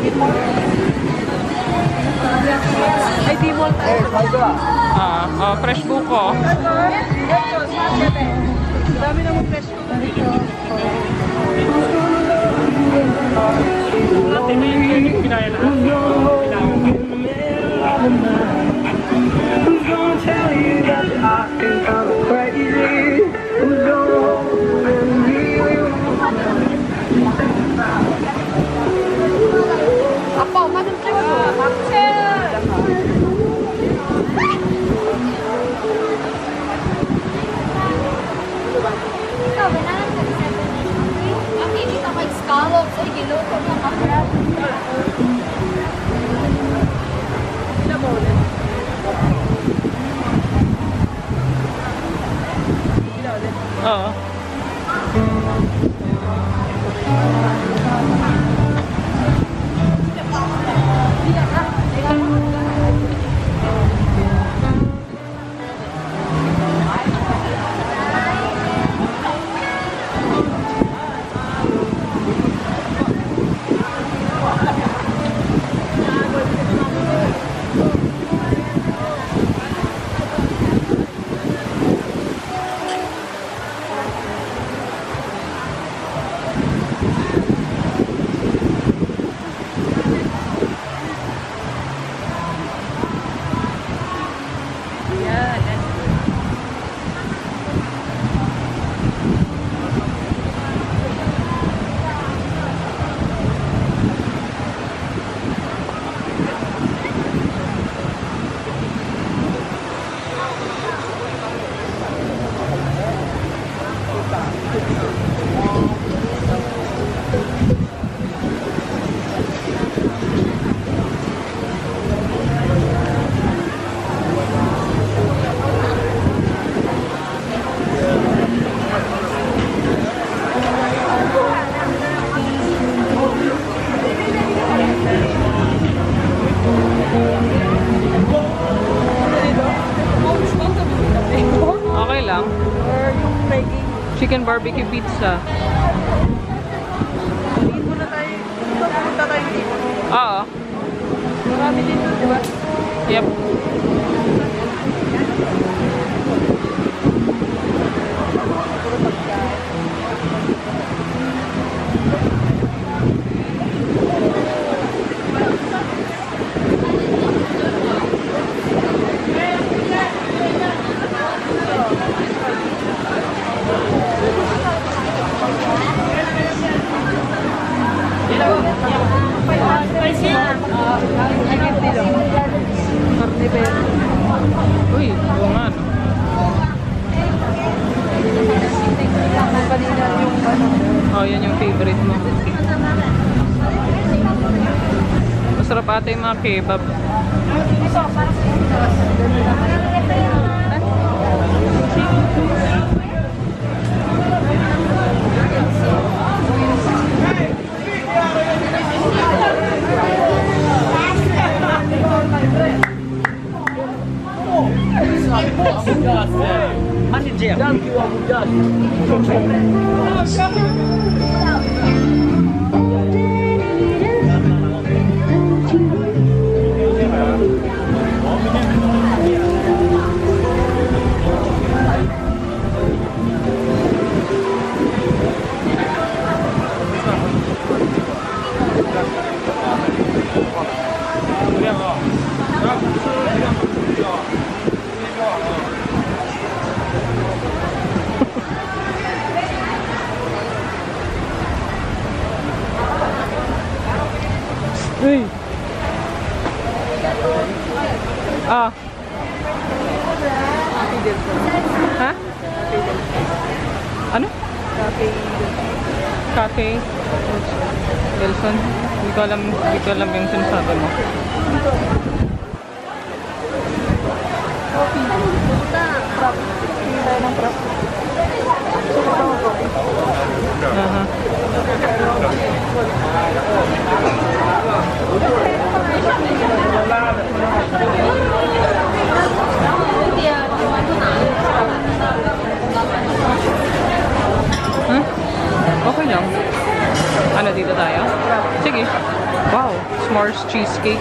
Ay, di mo tayo. Fresh buko. Dami naman fresh buko dito. Who's gonna tell you that I think I'm crazy? Who's gonna really 아빠 엄마 좀 찍어줘. 막채. Ikaw, banalan ka sa 7. Ang hindi ka mag-scallops. Ay, giluto mo ka crab. Oo. Okay lang. Chicken barbecue pizza. Tingin muna tayo. Ito, pumunta tayo dito. Oo. Marami dito, di ba? Yep. Uy, oo nga, no? Oh, yan yung favorite mo. Masarap ata yung mga kebab. Uy. Ah. Ha? Ano? Cafe. Wilson. Hindi ko alam yung sinasabi mo. Aha. Huh? Okay lang. Ano, dito tayo? Sige. Wow, s'mores cheesecake.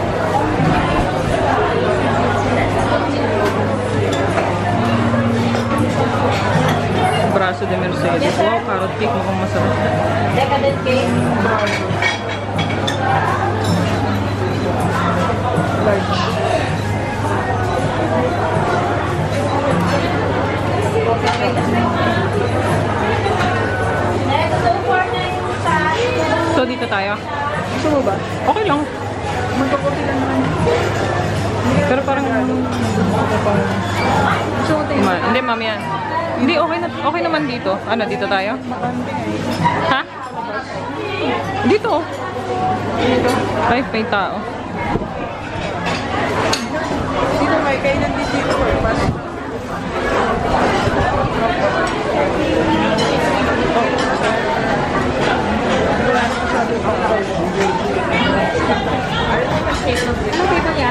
Braso de Mercedes. Wow, carrot cake mukhang masarap. Decadent cake. So, dito tayo. Gusto mo ba? Okay lang. Magkakopi lang naman. Pero parang... Gusto mo tayo? Hindi, mamaya. Hindi, okay naman dito. Ano, dito tayo? Ha? Dito. Ay, may tao. Dito may kainan din dito. Pas. Ano dito niya?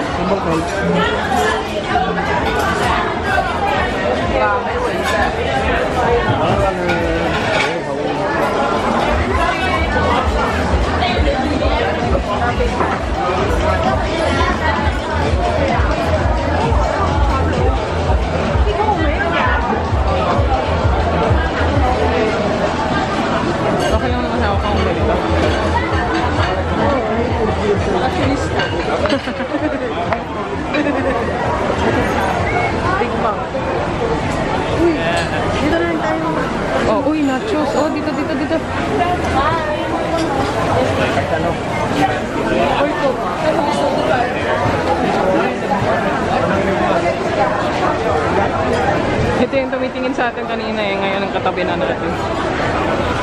Okay lang naman ako kung ganito. Big Bang. Uy, dito na lang tayo. Oh, uy, nachos. Oh, dito. Uy, ko. Ano gusto mo tayo? Ito yung tumitingin sa atin kanina eh. Ngayon ang katabi na natin.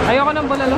Ayoko ng bulalo.